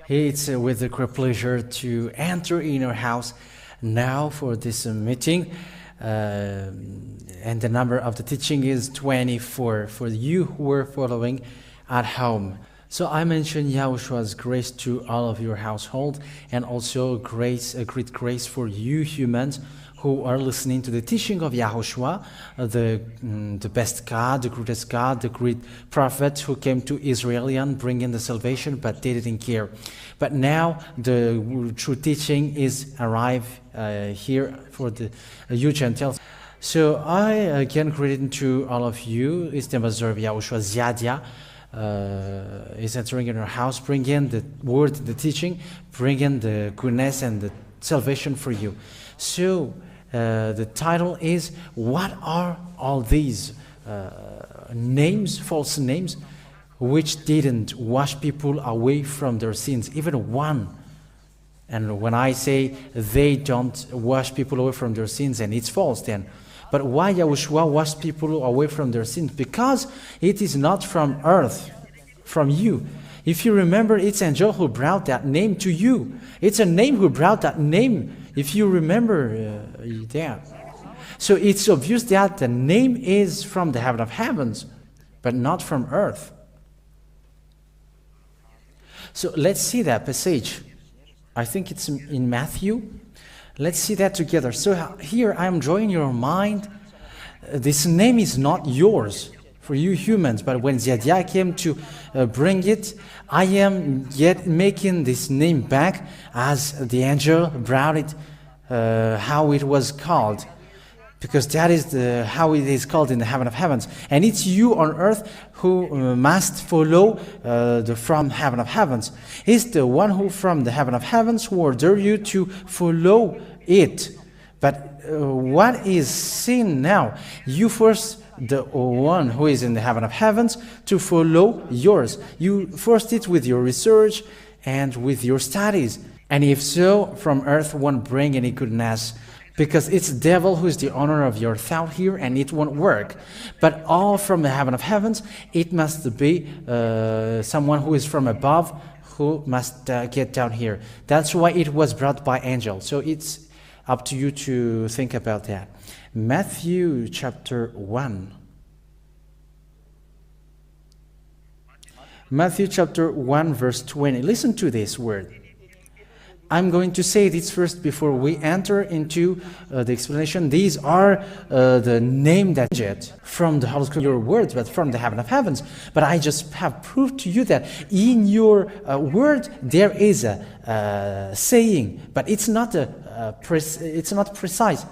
It's with a great pleasure to enter in your house now for this meeting. And the number of the teaching is 24 for you who are following at home. So I mentioned Yahoshua's grace to all of your household, and also grace, a great grace for you humans who are listening to the teaching of Yahoshua, the best God, the great prophet who came to Israel bringing the salvation, but they didn't care. But now the true teaching is arrived here for the you Gentiles. So I again greeting to all of you. It's the Master of Yahushua Ziadia. Is entering in your house, bringing the word, the teaching, bringing the goodness and the salvation for you. So the title is, what are all these names, false names, which didn't wash people away from their sins, even one? And when I say they don't wash people away from their sins, and it's false then. But why Yahushua washed people away from their sins? Because it is not from earth, from you. If you remember, it's angel who brought that name to you. It's a name who brought that name, if you remember that. So it's obvious that the name is from the heaven of heavens, but not from earth. So let's see that passage. I think it's in Matthew. Let's see that together. So here I'm drawing your mind. This name is not yours for you humans, but when Ziadia came to bring it, I am yet making this name back as the angel brought it, how it was called, because that is how it is called in the heaven of heavens. And it's you on earth who must follow the from heaven of heavens. It's the one who from the heaven of heavens who order you to follow it. But what is sin now? You first, the one who is in the heaven of heavens, to follow yours. You first it with your research and with your studies. And if so, from earth won't bring any goodness, because it's the devil who is the owner of your thought here, and it won't work. But all from the heaven of heavens, it must be someone who is from above, who must get down here. That's why it was brought by angel. So it's up to you to think about that. Matthew chapter 1. Matthew chapter 1 verse 20. Listen to this word. I'm going to say this first before we enter into the explanation. These are the name that you get from the Holy Scripture, your words, but from the heaven of heavens. But I just have proved to you that in your word there is a saying, but it's not it's not precise.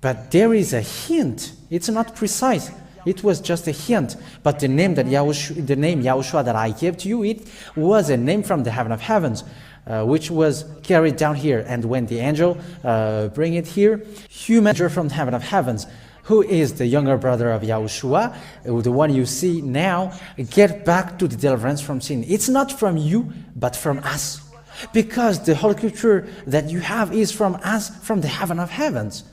But there is a hint. It's not precise. It was just a hint. But the name that Yahushua that I gave to you, it was a name from the heaven of heavens, which was carried down here. And when the angel bring it here, human from the heaven of heavens, who is the younger brother of Yahushua, the one you see now, get back to the deliverance from sin. It's not from you, but from us. Because the Holy Scripture that you have is from us, from the heaven of heavens.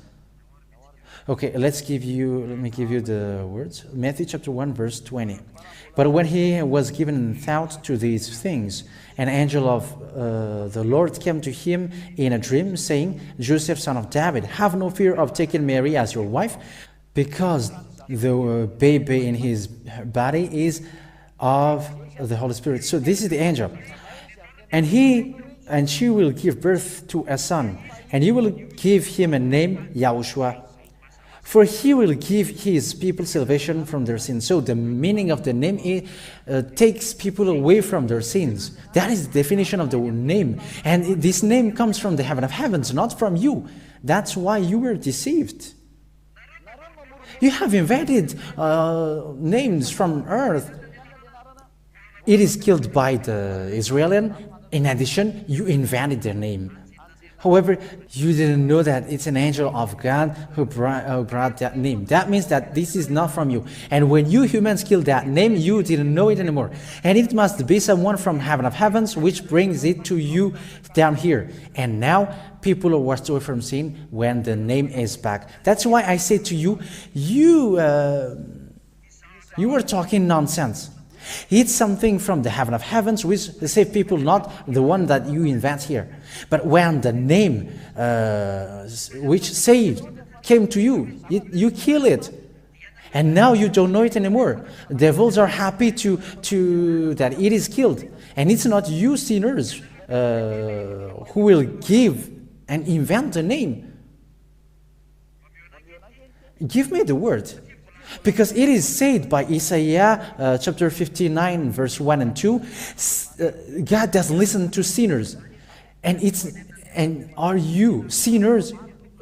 Okay, let me give you the words. Matthew chapter 1 verse 20. But when he was given thought to these things, an angel of the Lord came to him in a dream, saying, Joseph, son of David, have no fear of taking Mary as your wife, because the baby in his body is of the Holy Spirit. So this is the angel. And she will give birth to a son, and you will give him a name, Yahushua. For he will give his people salvation from their sins. So the meaning of the name is, takes people away from their sins. That is the definition of the name. And this name comes from the heaven of heavens, not from you. That's why you were deceived. You have invented names from earth. It is killed by the Israelian. In addition, you invented their name. However, you didn't know that it's an angel of God who brought that name. That means that this is not from you. And when you humans killed that name, you didn't know it anymore. And it must be someone from heaven of heavens which brings it to you down here. And now people are washed away from sin when the name is back. That's why I say to you, you were talking nonsense. It's something from the heaven of heavens, which save people, not the one that you invent here. But when the name which saved came to you, you kill it. And now you don't know it anymore. Devils are happy to that it is killed. And it's not you sinners who will give and invent the name. Give me the word. Because it is said by Isaiah chapter 59 verse 1 and 2, God doesn't listen to sinners. And are you sinners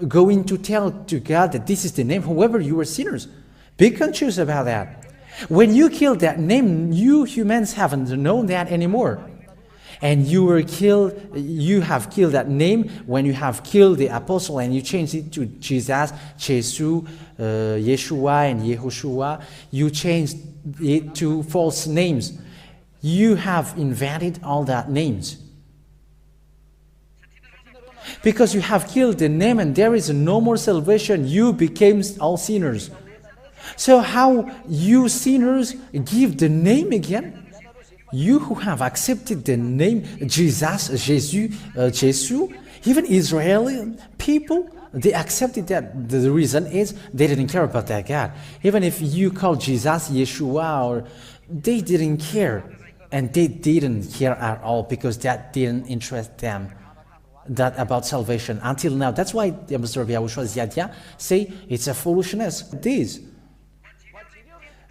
going to tell to God that this is the name? However, you are sinners. Be conscious about that. When you kill that name, you humans haven't known that anymore. And you have killed that name when you have killed the apostle and you changed it to Jesus, Jesus, Yeshua and YAHOSHUAH. You changed it to false names. You have invented all that names. Because you have killed the name and there is no more salvation, you became all sinners. So how you sinners give the name again? You who have accepted the name Jesus, Jesus, even Israeli people, they accepted that. The reason is they didn't care about that God. Even if you call Jesus Yeshua, or they didn't care. And they didn't care at all because that didn't interest them. That about salvation until now. That's why the ambassador of YAHOSHUAH, Ziadia, say it's a foolishness. This.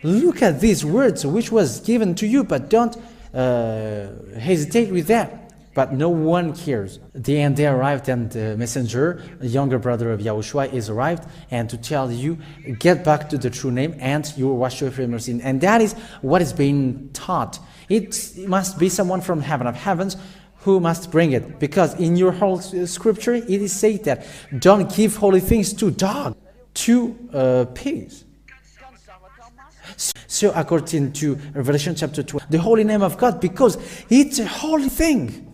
Look at these words which was given to you, but don't hesitate with that. But no one cares. And they arrived, and the messenger, a younger brother of YAHOSHUAH, is arrived, and to tell you, get back to the true name, and you will wash away from your sin. And that is what is being taught. It must be someone from heaven of heavens who must bring it. Because in your whole scripture, it is said that don't give holy things to dogs, to pigs. So according to Revelation chapter 12, the holy name of God, because it's a holy thing.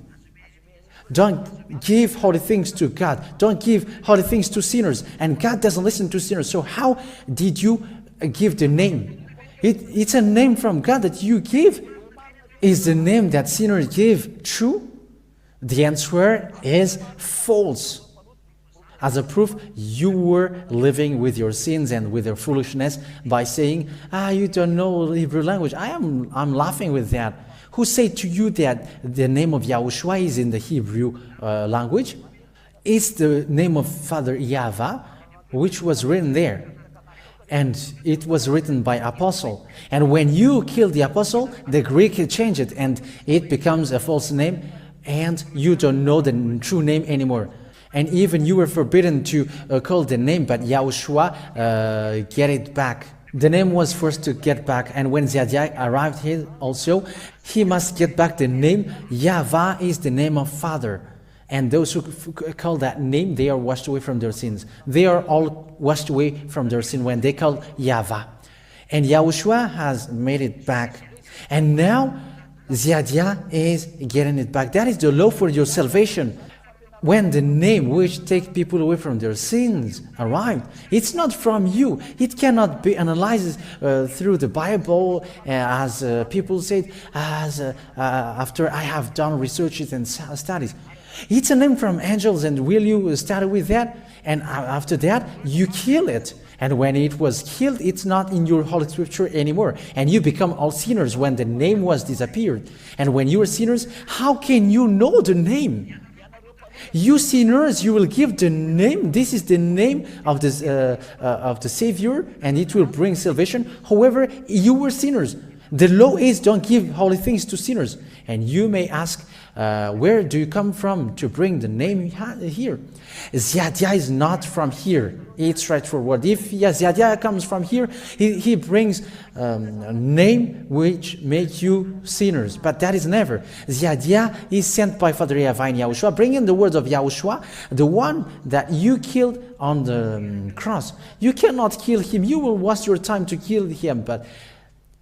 Don't give holy things to God. Don't give holy things to sinners. And God doesn't listen to sinners. So how did you give the name? It's a name from God that you give. Is the name that sinners give true? The answer is false. As a proof, you were living with your sins and with your foolishness by saying, you don't know Hebrew language. I'm laughing with that. Who said to you that the name of YAHOSHUAH is in the Hebrew language? It's the name of Father Yahweh, which was written there. And it was written by apostle. And when you kill the apostle, the Greek changed it and it becomes a false name, and you don't know the true name anymore. And even you were forbidden to call the name, but YAHOSHUAH get it back. The name was forced to get back, and when Ziadia arrived here also, he must get back the name. Yahweh is the name of Father. And those who call that name, they are washed away from their sins. They are all washed away from their sin when they call Yahweh. And YAHOSHUAH has made it back. And now, Ziadia is getting it back. That is the law for your salvation. When the name which takes people away from their sins arrived, it's not from you. It cannot be analyzed through the Bible, as people said, after I have done researches and studies. It's a name from angels, and will you start with that? And after that, you kill it. And when it was killed, it's not in your Holy Scripture anymore. And you become all sinners when the name was disappeared. And when you are sinners, how can you know the name? You sinners, you will give the name. This is the name of the Savior, and it will bring salvation. However, you were sinners. The law is don't give holy things to sinners. And you may ask, where do you come from to bring the name here? Ziadia is not from here. It's straightforward. If Ziadia comes from here, he brings a name which makes you sinners. But that is never. Ziadia is sent by Father Yahweh and YAHOSHUAH, bringing the words of YAHOSHUAH, the one that you killed on the cross. You cannot kill him. You will waste your time to kill him, but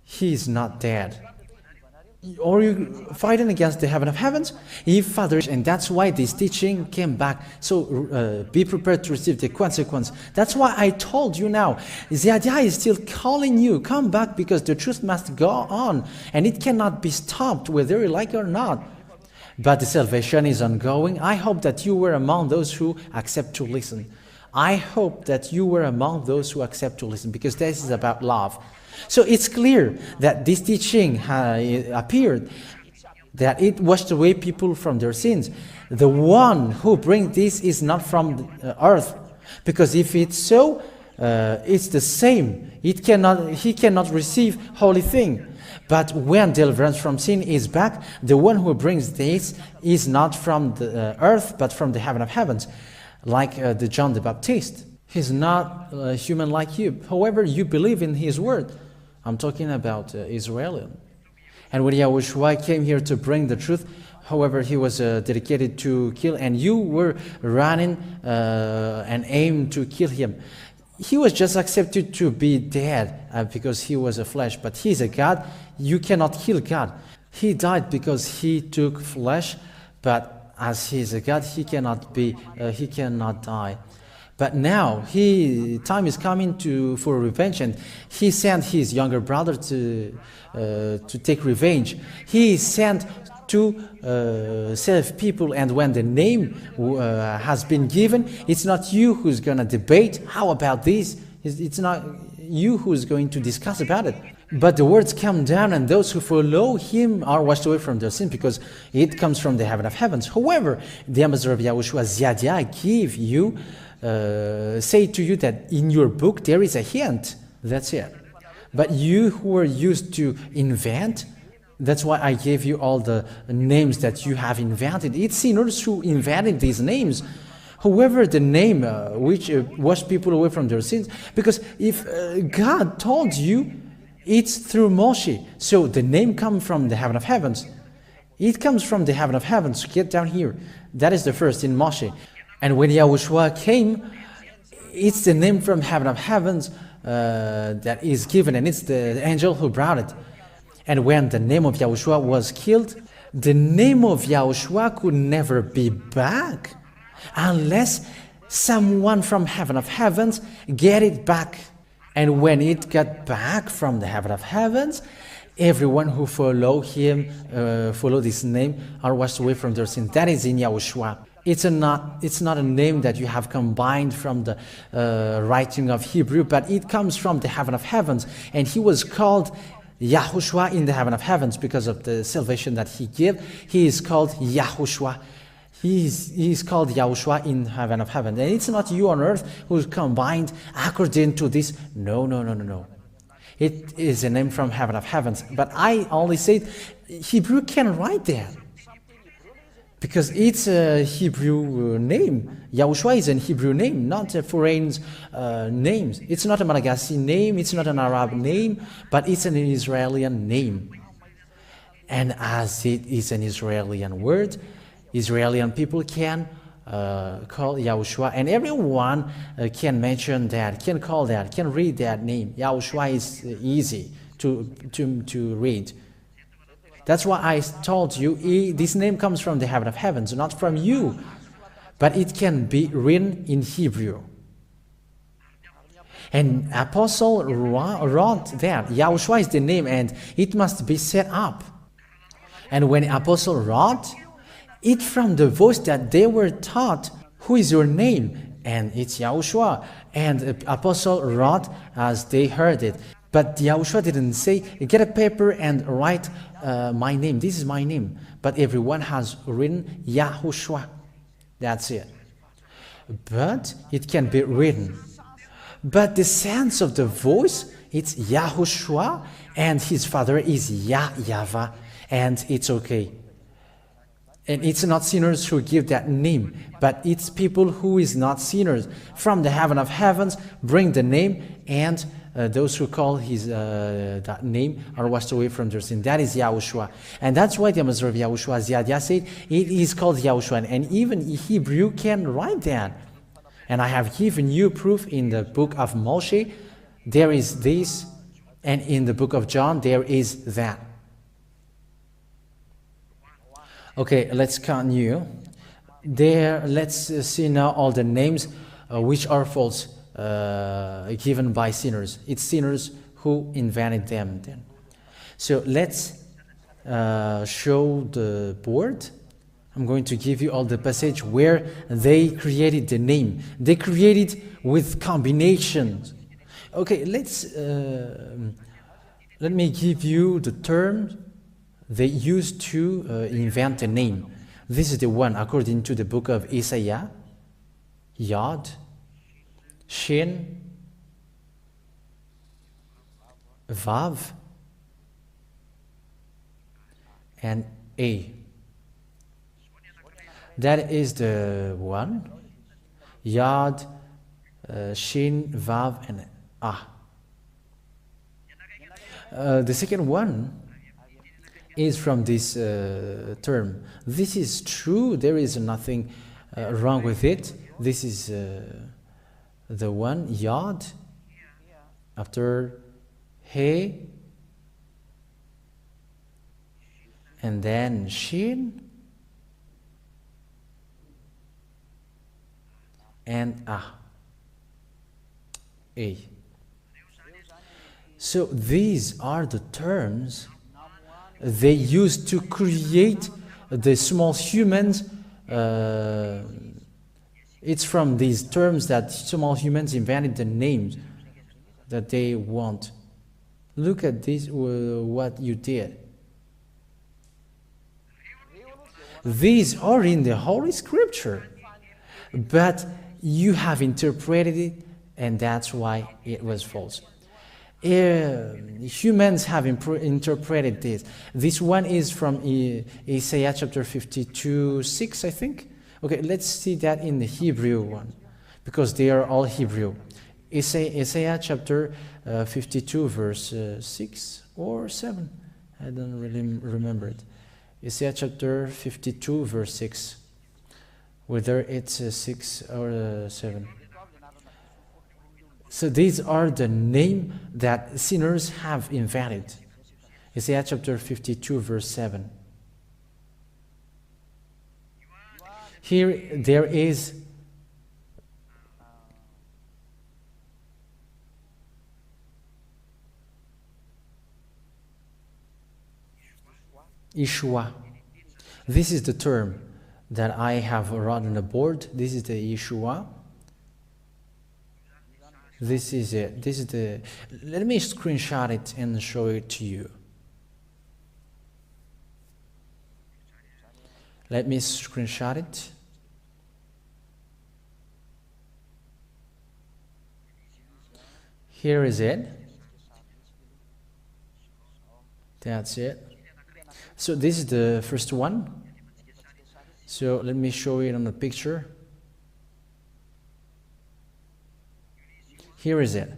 he is not dead. Or you fighting against the heaven of heavens? If Father, and that's why this teaching came back. So be prepared to receive the consequence. That's why I told you now. Ziadia is still calling you. Come back, because the truth must go on. And it cannot be stopped, whether you like it or not. But the salvation is ongoing. I hope that you were among those who accept to listen. I hope that you were among those who accept to listen, because this is about love. So it's clear that this teaching appeared, that it washed away people from their sins. The one who brings this is not from earth, because if it's so, it's the same. He cannot receive holy thing. But when deliverance from sin is back, the one who brings this is not from the earth, but from the heaven of heavens, like the John the Baptist. He's not human like you. However, you believe in his word. I'm talking about Israel. And when Yahushua came here to bring the truth, however, he was dedicated to kill, and you were running and aimed to kill him. He was just accepted to be dead because he was a flesh, but he's a God. You cannot kill God. He died because he took flesh, but as he is a God, he cannot die. But now time is coming for revenge, and he sent his younger brother to take revenge. He sent to save people, and when the name has been given, it's not you who's going to debate how about this. It's not you who's going to discuss about it. But the words come down, and those who follow him are washed away from their sin, because it comes from the heaven of heavens. However, the ambassador of Yahushua, Ziadia, say to you that in your book there is a hint. That's it. But you who are used to invent, that's why I gave you all the names that you have invented. It's sinners who invented these names. However, the name which washed people away from their sins, because if God told you, it's through Moshe. So the name comes from the heaven of heavens. It comes from the heaven of heavens. Get down here. That is the first in Moshe. And when Yahushua came, it's the name from heaven of heavens that is given, and it's the angel who brought it. And when the name of Yahushua was killed, the name of Yahushua could never be back unless someone from heaven of heavens get it back. And when it got back from the heaven of heavens, everyone who follow him, follow this name, are washed away from their sin. That is in Yahushua. It's not a name that you have combined from the writing of Hebrew, but it comes from the heaven of heavens. And he was called YAHOSHUAH in the heaven of heavens because of the salvation that he gave. He is called YAHOSHUAH. He is called Yahushua in heaven of heaven. And it's not you on earth who's combined according to this. No. It is a name from heaven of heavens. But I only said Hebrew can write that, because it's a Hebrew name. Yahushua is a Hebrew name, not a foreign name. It's not a Malagasy name, it's not an Arab name, but it's an Israeli name. And as it is an Israeli word, Israeli people can call Yahushua, and everyone can mention that, can call that, can read that name. Yahushua is easy to read. That's why I told you this name comes from the heaven of heavens, not from you, but it can be written in Hebrew. And Apostle wrote that Yahushua is the name, and it must be set up. And when Apostle wrote, it from the voice that they were taught, who is your name? And it's Yahushua. And the apostle wrote as they heard it. But Yahushua didn't say, get a paper and write my name. This is my name. But everyone has written Yahushua. That's it. But it can be written. But the sense of the voice, it's Yahushua, and his father is Yahweh, and it's okay. And it's not sinners who give that name, but it's people who is not sinners. From the heaven of heavens, bring the name, and those who call his that name are washed away from their sin. That is Yahushua. And that's why the ambassador of Yahushua, Ziadia, said it is called Yahushua. And even Hebrew can write that. And I have given you proof in the book of Moshe. There is this, and in the book of John, there is that. Okay, let's continue. There, let's see now all the names which are false given by sinners. It's sinners who invented them then. So let's show the board. I'm going to give you all the passage where they created the name. They created with combinations. Okay, let me give you the term they used to invent a name. This is the one according to the book of Isaiah. Yod, Shin, Vav, and A. That is the one. Yod, Shin, Vav, and Ah. The second one is from this term. This is true. There is nothing wrong with it. This is the one, Yod, after He, and then Shin, and Ah, A. So these are the terms they used to create the small humans. It's from these terms that small humans invented the names that they want. Look at this, what you did. These are in the Holy Scripture, but you have interpreted it, and that's why it was false. Humans have interpreted this. This one is from Isaiah chapter 52:6, I think. Okay, let's see that in the Hebrew one, because they are all Hebrew. Isaiah chapter 52 verse 6 or 7. I don't really remember it. Isaiah chapter 52 verse 6. Whether it's 6 or 7. So these are the name that sinners have invented. Isaiah chapter 52 verse 7. Here there is YAHOSHUAH. This is the term that I have written on the board. This is the YAHOSHUAH. This is it. This is the. Let me screenshot it and show it to you. Let me screenshot it. Here is it. That's it. So this is the first one. So let me show it on the picture. Here is it.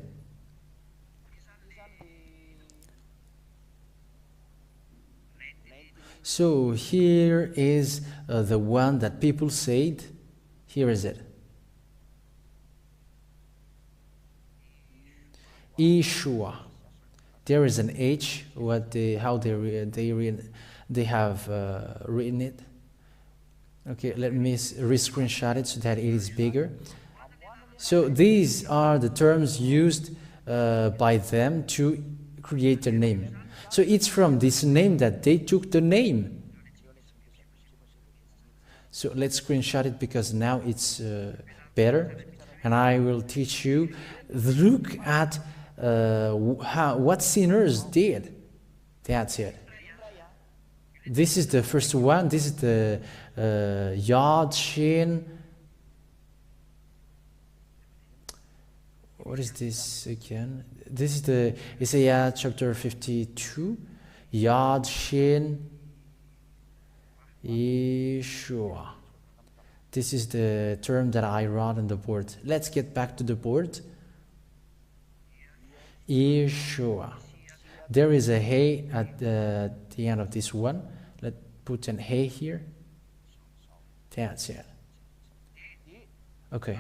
So here is the one that people said. Here is it. YAHOSHUAH. There is an H. They have written it. Okay, let me re-screenshot it so that it is bigger. So these are the terms used by them to create their name. So it's from this name that they took the name. So let's screenshot it because now it's better. And I will teach you. Look at what sinners did. That's it. This is the first one. This is the Yod, Shin. What is this again? This is the Isaiah chapter 52. Yod, Shin, YAHOSHUAH. This is the term that I wrote on the board. Let's get back to the board. YAHOSHUAH. There is a hey at the end of this one. Let's put an hey here. That's it. Okay.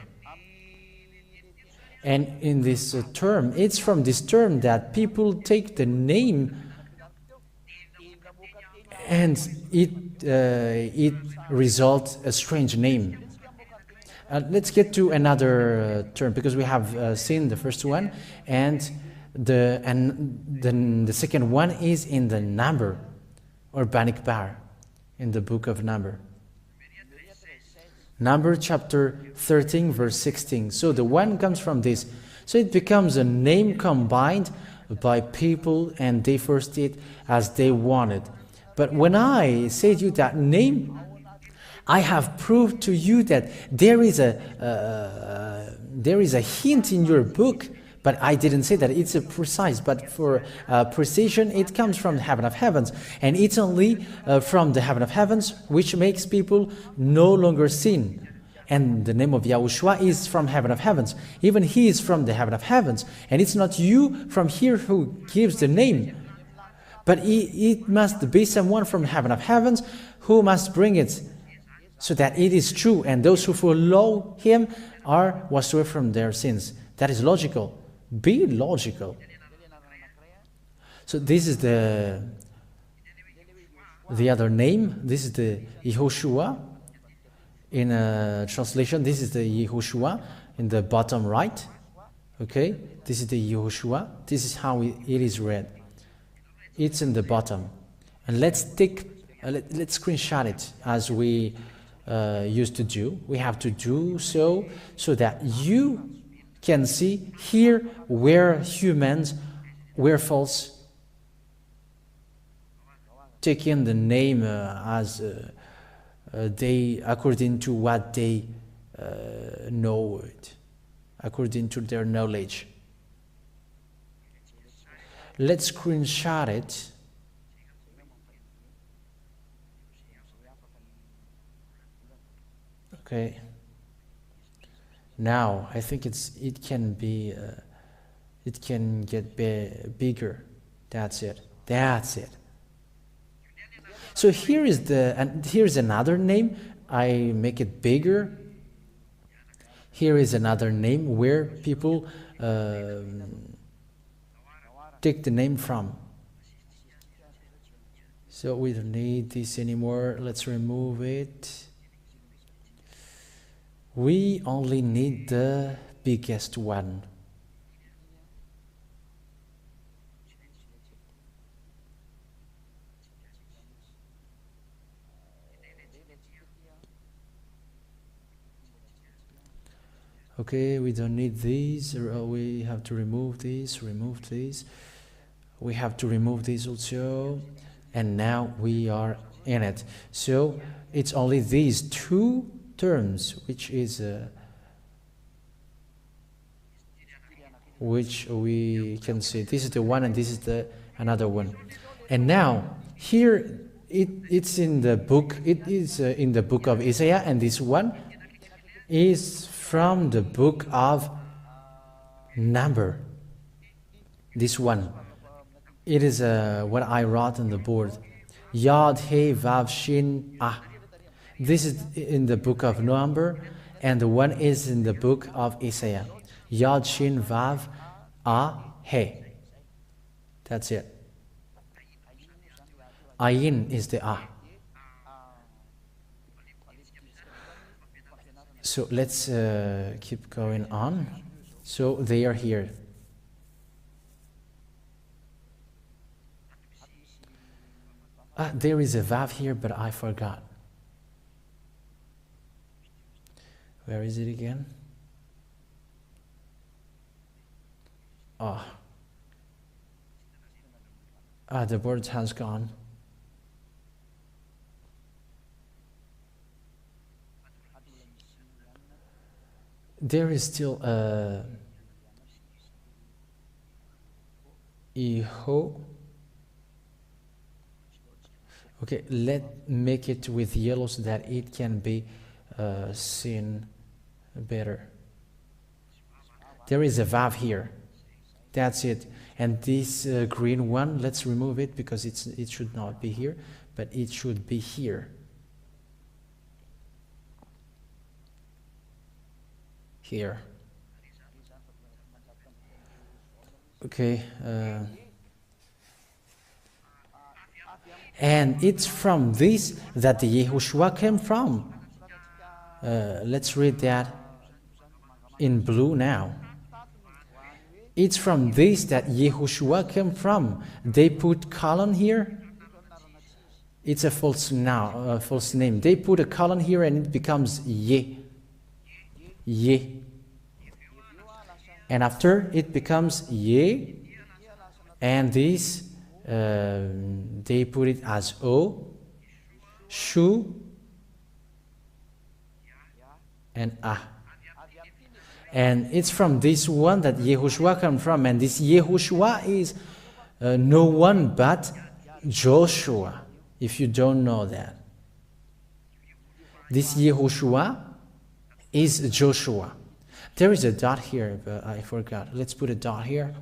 And in this term, it's from this term that people take the name and it results a strange name. Let's get to another term, because we have seen the first one, and then the second one is in the number, or Banikbar, in the book of Number. Number chapter 13 verse 16. So the one comes from this. So it becomes a name combined by people, and they first did as they wanted. But when I say to you that name, I have proved to you that there is a hint in your book, but I didn't say that it's a precise, but for precision, it comes from the heaven of heavens. And it's only from the heaven of heavens which makes people no longer sin. And the name of Yahushua is from heaven of heavens. Even he is from the heaven of heavens. And it's not you from here who gives the name, but it must be someone from heaven of heavens who must bring it, so that it is true, and those who follow him are washed away from their sins. That is logical. Be logical. So this is the other name. This is the YAHOSHUAH. In a translation, this is the YAHOSHUAH in the bottom right. Okay, this is the YAHOSHUAH. This is how it is read. It's in the bottom. And let's screenshot it as we used to do. We have to do so that you can see here where humans were false, taking the name as they, according to what they know it, according to their knowledge. Let's screenshot it. Okay. Now I think it can get bigger. That's it. So here's another name. I make it bigger. Here is another name where people take the name from. So we don't need this anymore. Let's remove it. We only need the biggest one. Okay, we don't need these. We have to remove these. We have to remove these also. And now we are in it. So it's only these two terms, which we can see. This is the one, and this is the another one. And now here it's in the book. It is in the book of Isaiah, and this one is from the book of Number. This one, it is what I wrote on the board. Yod He Vav Shin Ah. This is in the book of Number, and the one is in the book of Isaiah. Yod Shin Vav Ah He. That's it. Ayin is the Ah. So let's keep going on. So they are here. There is a Vav here, but I forgot. Where is it again? The word has gone. There is still a Iho. Okay, let's make it with yellow so that it can be seen better. There is a Vav here. That's it. And this green one, let's remove it because it should not be here, but it should be here. Here. Okay. And it's from this that the Yahushua came from. Let's read that in blue now. It's from this that Yahushua came from. They put colon here. It's a false name. They put a colon here and it becomes Ye. Ye. And after it becomes Ye. And this, they put it as O, Shu, and Ah. And it's from this one that Yahushua comes from. And this Yahushua is no one but Joshua, if you don't know that. This Yahushua is Joshua. There is a dot here, but I forgot. Let's put a dot here.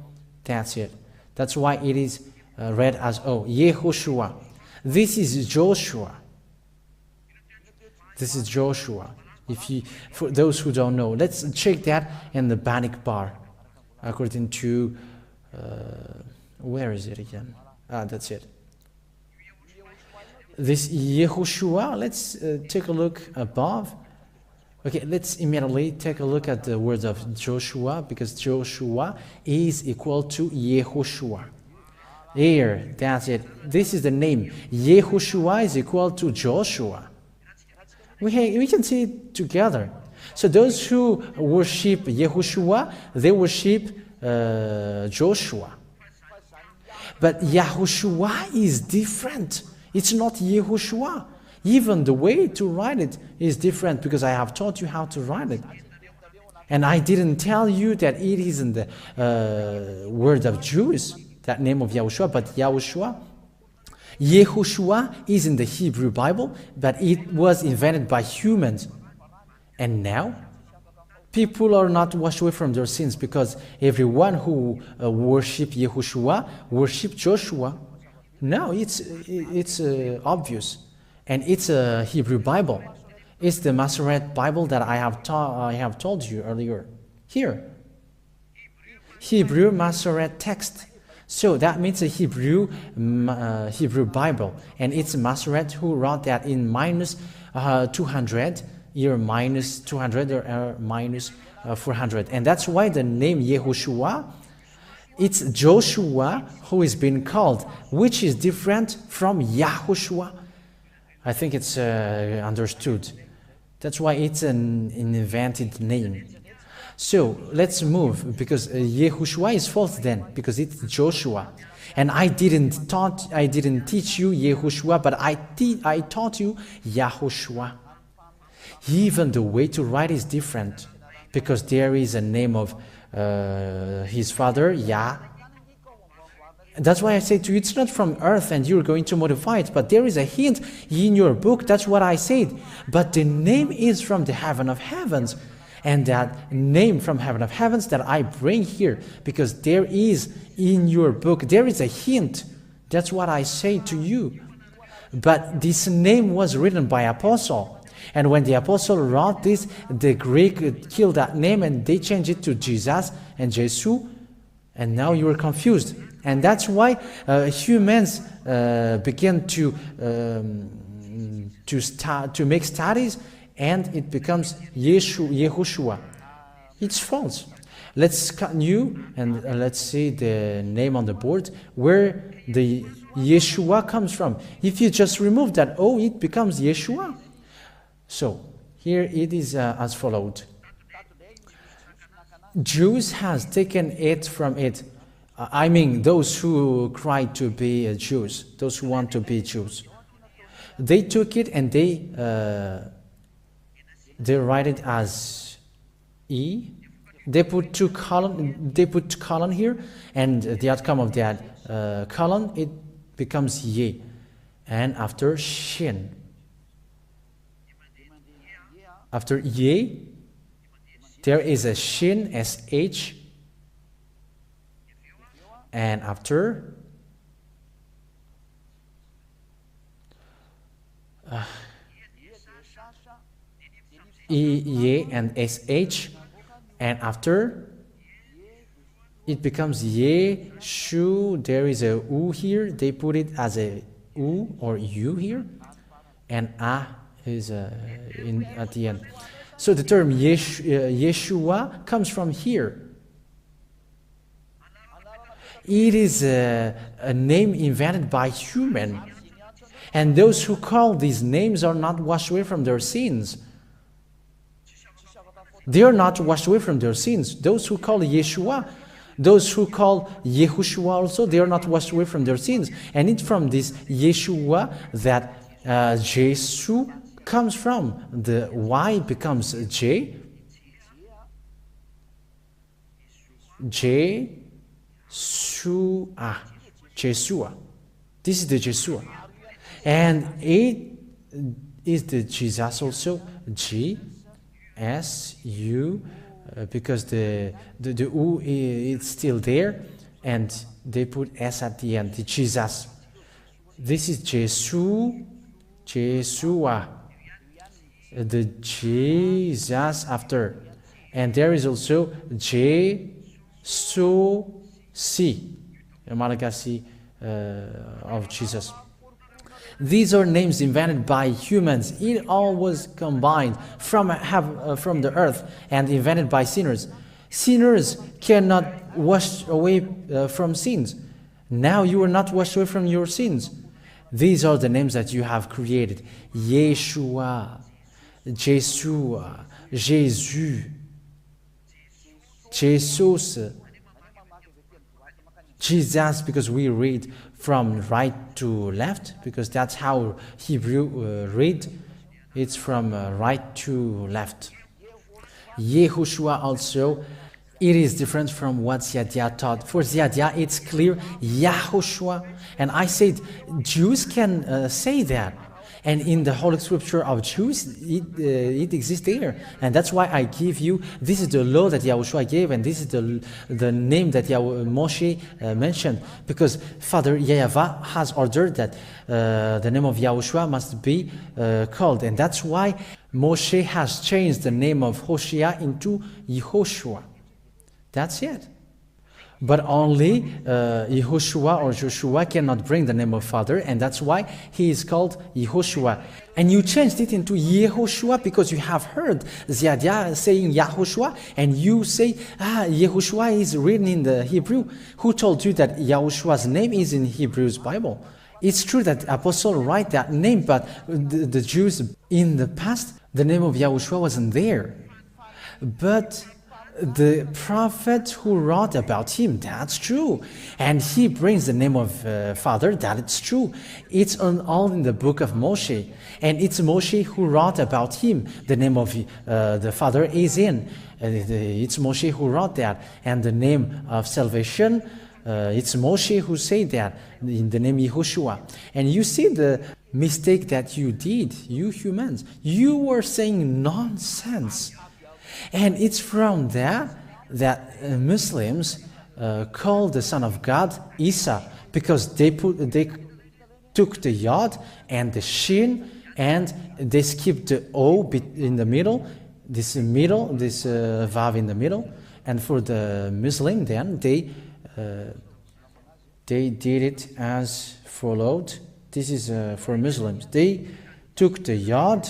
That's it. That's why it is read as O. Yahushua. This is Joshua. This is Joshua. For those who don't know, let's check that in the Bannock bar. According to, where is it again? That's it. This Yahushua, let's take a look above. Okay, let's immediately take a look at the words of Joshua, because Joshua is equal to Yahushua. Here, that's it. This is the name. Yahushua is equal to Joshua. We can see it together. So those who worship Yahushua, they worship Joshua. But Yahushua is different. It's not Yahushua. Even the way to write it is different, because I have taught you how to write it. And I didn't tell you that it is in the word of Jews, that name of Yahushua, but Yahushua. Yahushua is in the Hebrew Bible, but it was invented by humans. And now, people are not washed away from their sins, because everyone who worship Yahushua worship Joshua. No, it's obvious. And it's a Hebrew Bible. It's the Masoret Bible that I have told you earlier. Here. Hebrew Masoret text. So that means a Hebrew Bible. And it's Masoret who wrote that in minus 200, either minus 200 or minus 400. And that's why the name Yahushua, it's Joshua who is being called, which is different from Yahushua. I think it's understood. That's why it's an invented name. So let's move, because Yahushua is false then, because it's Joshua. And I didn't teach you Yahushua, but I taught you Yahushua. Even the way to write is different, because there is a name of his father, Yah. That's why I say to you, it's not from earth and you're going to modify it, but there is a hint in your book. That's what I said. But the name is from the heaven of heavens. And that name from heaven of heavens that I bring here, because there is in your book, there is a hint. That's what I say to you. But this name was written by apostle. And when the apostle wrote this, the Greek killed that name and they changed it to Jesus and Jesus. And now you are confused. And that's why humans begin to make studies, and it becomes Yahushua. It's false. Let's continue and let's see the name on the board where the Yeshua comes from. If you just remove that O, it becomes Yeshua. So here it is as followed. Jews has taken it from it. I mean, those who cry to be Jews, those who want to be Jews, they took it and they write it as E. They put colon here, and the outcome of that colon, it becomes Ye, and after Shin. After Ye, there is a Shin, SH. And after E and SH, and after it becomes Ye, Shu, there is a U here, they put it as a U or U here, and A is at the end. So the term Yeshua comes from here. It is a name invented by human. And those who call these names are not washed away from their sins. They are not washed away from their sins. Those who call Yeshua, those who call YAHOSHUAH also, they are not washed away from their sins. And it's from this Yeshua that Jesus comes from. The Y becomes J. Jesua. Jesua. This is the Jesua. And it is the Jesus also. G, S, U, because the U is still there, and they put S at the end, the Jesus. This is Jesu, Jesua, the Jesus after. And there is also Jesu-si, a Malagasy of Jesus. These are names invented by humans. It all was combined from the earth and invented by sinners. Sinners cannot wash away from sins. Now you are not washed away from your sins. These are the names that you have created. Yeshua, Jesua, Jesus, Jesus, Jesus, because we read from right to left, because that's how Hebrew read. It's from right to left. YAHOSHUAH also, it is different from what Ziadia taught. For Ziadia, it's clear, YAHOSHUAH. And I said, Jews can say that. And in the Holy Scripture of Jews, it exists there. And that's why I give you, this is the law that YAHOSHUAH gave, and this is the name that Moshe mentioned. Because Father Yahweh has ordered that the name of YAHOSHUAH must be called. And that's why Moshe has changed the name of Hosea into YAHOSHUAH. That's it. But only YAHOSHUAH or Joshua cannot bring the name of Father, and that's why he is called YAHOSHUAH. And you changed it into YAHOSHUAH because you have heard Ziadia saying YAHOSHUAH, and you say, YAHOSHUAH is written in the Hebrew. Who told you that YAHOSHUAH's name is in Hebrew's Bible? It's true that Apostle write that name, but the Jews in the past, the name of YAHOSHUAH wasn't there. But the prophet who wrote about him, that's true. And he brings the name of Father, that it's true. It's all in the book of Moshe. And it's Moshe who wrote about him. The name of the Father is in. It's Moshe who wrote that. And the name of salvation, it's Moshe who said that, in the name YAHOSHUAH. And you see the mistake that you did, you humans. You were saying nonsense. And it's from that Muslims call the Son of God Isa, because they took the yod and the shin, and they skipped the o in the middle, this vav in the middle. And for the Muslim, then they did it as followed. This is for Muslims. They took the yod,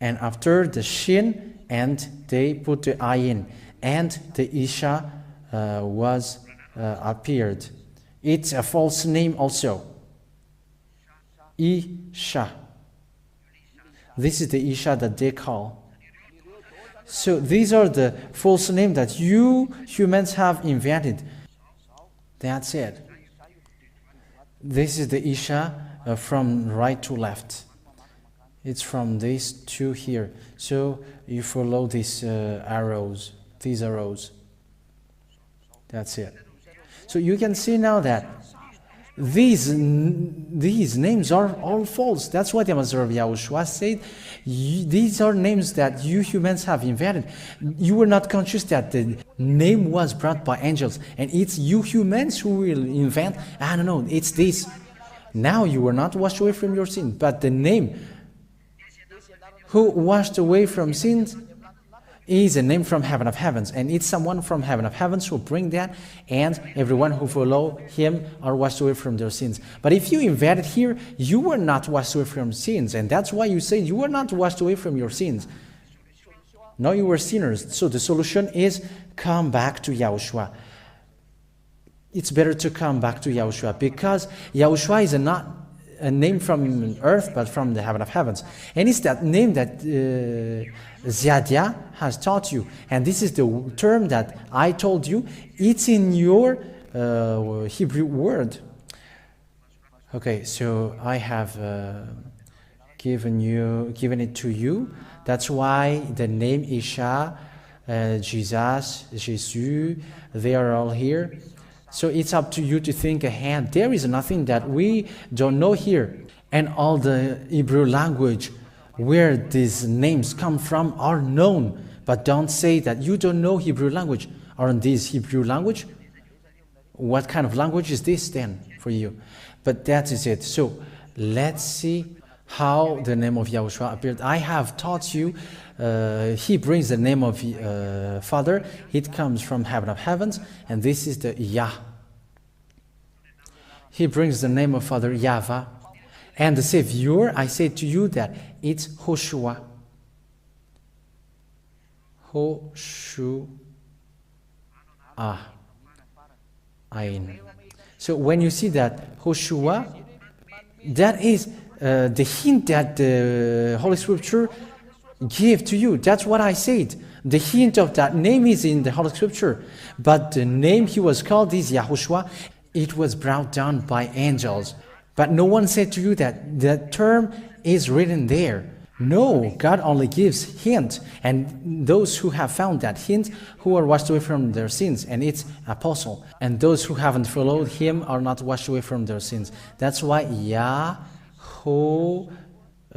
and after the shin, and they put the I in, and the Isha was appeared. It's a false name also. Isha. This is the Isha that they call. So these are the false names that you humans have invented. That's it. This is the Isha from right to left. It's from these two here. So you follow these arrows. That's it. So you can see now that these names are all false. That's what the Master of YAHOSHUAH said. These are names that you humans have invented. You were not conscious that the name was brought by angels. And it's you humans who will invent, I don't know, it's this. Now you were not washed away from your sin. But the name who washed away from sins, is a name from heaven of heavens, and it's someone from heaven of heavens who bring that, and everyone who follow him are washed away from their sins. But if you invert it here, you were not washed away from sins, and that's why you say you were not washed away from your sins. No, you were sinners. So the solution is come back to Yahushua. It's better to come back to Yahushua, because Yahushua is not a name from earth, but from the heaven of heavens. And it's that name that Ziadia has taught you. And this is the term that I told you. It's in your Hebrew word. Okay, so I have given it to you. That's why the name Isha, Jesus, they are all here. So it's up to you to think ahead. There is nothing that we don't know here. And all the Hebrew language where these names come from are known. But don't say that you don't know Hebrew language. Aren't these Hebrew language? What kind of language is this then for you? But that is it. So let's see how the name of Yahushua appeared. I have taught you, he brings the name of Father. It comes from heaven of heavens, and this is the Yah. He brings the name of Father Yahweh. And the Savior, I say to you that it's YAHOSHUAH. Ayin. So when you see that YAHOSHUAH, that is the hint that the Holy Scripture gave to you. That's what I said. The hint of that name is in the Holy Scripture. But the name he was called is YAHOSHUAH. It was brought down by angels. But no one said to you that the term is written there. No, God only gives hint. And those who have found that hint, who are washed away from their sins, and it's apostle. And those who haven't followed him are not washed away from their sins. That's why Yaho,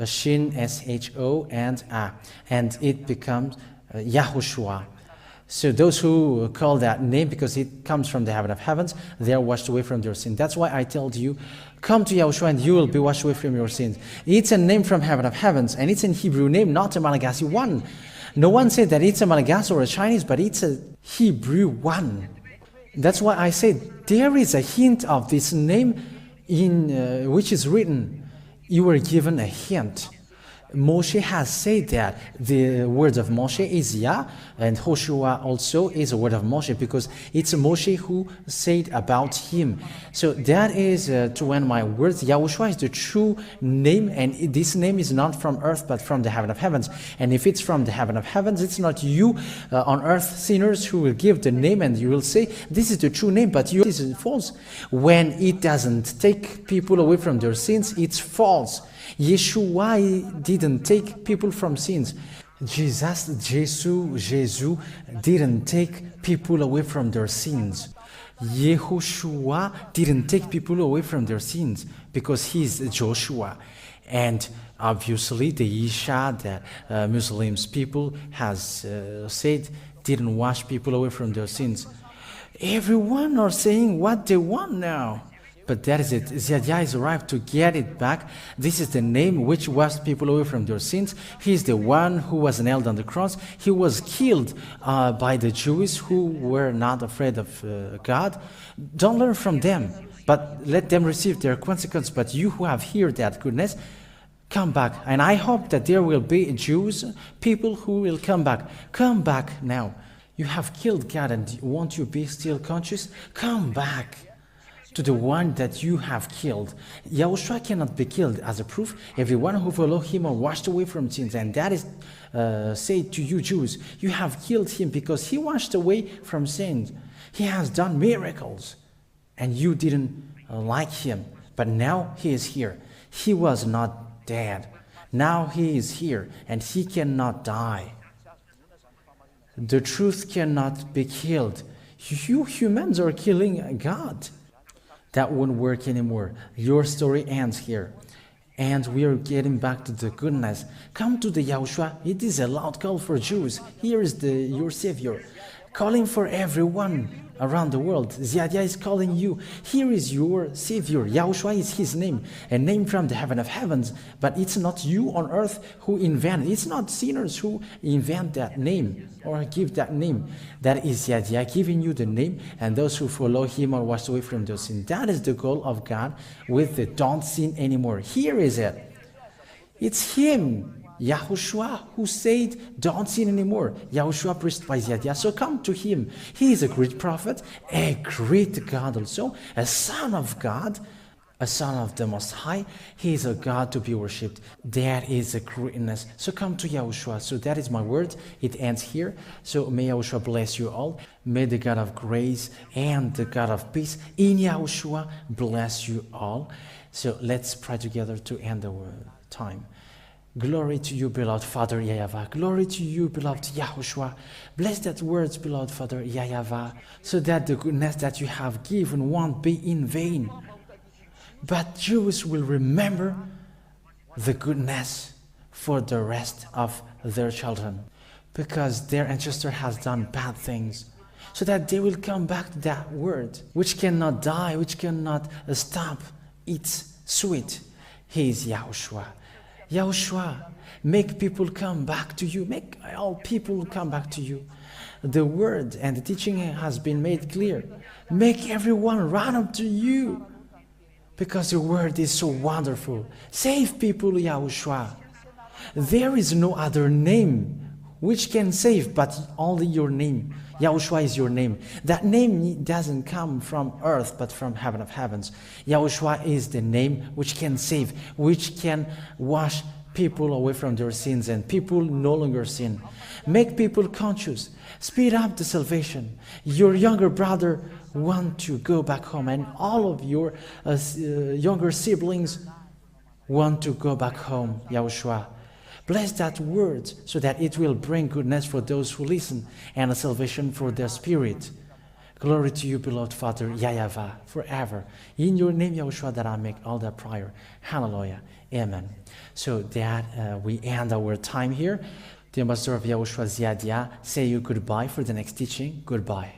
Shin, S-H-O, and A. And it becomes YAHOSHUAH. So those who call that name, because it comes from the heaven of heavens, they are washed away from their sin. That's why I told you, come to Yahushua and you will be washed away from your sins. It's a name from heaven of heavens, and it's in Hebrew name, not a Malagasy one. No one said that it's a Malagasy or a Chinese, but it's a Hebrew one. That's why I said there is a hint of this name in which is written. You were given a hint. Moshe has said that the word of Moshe is Yah, and YAHOSHUAH also is a word of Moshe, because it's Moshe who said about him. So that is, to end my words, YAHOSHUAH is the true name, and this name is not from earth, but from the heaven of heavens. And if it's from the heaven of heavens, it's not you on earth, sinners, who will give the name, and you will say, this is the true name, but this is false. When it doesn't take people away from their sins, it's false. Yeshua didn't take people from sins. Jesus didn't take people away from their sins. YAHOSHUAH didn't take people away from their sins, because he's Joshua. And obviously the Isha that Muslims people has said didn't wash people away from their sins. Everyone are saying what they want now. But that is it. Ziadia is arrived to get it back. This is the name which washed people away from their sins. He is the one who was nailed on the cross. He was killed by the Jews who were not afraid of God. Don't learn from them, but let them receive their consequence. But you who have heard that goodness, come back. And I hope that there will be Jews, people who will come back. Come back now. You have killed God, and won't you be still conscious? Come back to the one that you have killed. Yahushua cannot be killed. As a proof, everyone who follow him are washed away from sins. And that is said to you Jews, you have killed him because he washed away from sins. He has done miracles, and you didn't like him. But now he is here. He was not dead. Now he is here, and he cannot die. The truth cannot be killed. You humans are killing God. That won't work anymore. Your story ends here. And we are getting back to the goodness. Come to the Yahushua. It is a loud call for Jews. Here is your Savior, calling for everyone around the world. Ziadia is calling you. Here is your Savior. Yahushua is his name, a name from the heaven of heavens. But it's not you on earth who invent it. It's not sinners who invent that name or give that name. That is Ziadia giving you the name, and those who follow him are washed away from those sins. That is the goal of God with the don't sin anymore. Here is it. It's him, Yahushua, who said, don't sin anymore. Yahushua preached by Ziadia. So come to him. He is a great prophet, a great God also, a son of God, a son of the Most High. He is a God to be worshipped. That is a greatness. So come to Yahushua. So that is my word. It ends here. So may Yahushua bless you all. May the God of grace and the God of peace in Yahushua bless you all. So let's pray together to end the time. Glory to you, beloved Father Yahweh. Glory to you, beloved Yahushua. Bless that words, beloved Father Yahweh, so that the goodness that you have given won't be in vain. But Jews will remember the goodness for the rest of their children, because their ancestor has done bad things, so that they will come back to that word, which cannot die, which cannot stop. It's sweet. He is Yahushua. Yahushua, make people come back to you. Make all people come back to you. The word and the teaching has been made clear. Make everyone run up to you, because your word is so wonderful. Save people, Yahushua. There is no other name which can save but only your name. Yahushua is your name. That name doesn't come from earth but from heaven of heavens. Yahushua is the name which can save, which can wash people away from their sins, and people no longer sin. Make people conscious. Speed up the salvation. Your younger brother want to go back home, and all of your younger siblings want to go back home, Yahushua. Bless that word so that it will bring goodness for those who listen and a salvation for their spirit. Glory to you, beloved Father Yahweh, forever. In your name, Yahushua, that I make all that prayer. Hallelujah. Amen. So that we end our time here. The ambassador of Yahushua Ziadia say you goodbye for the next teaching. Goodbye.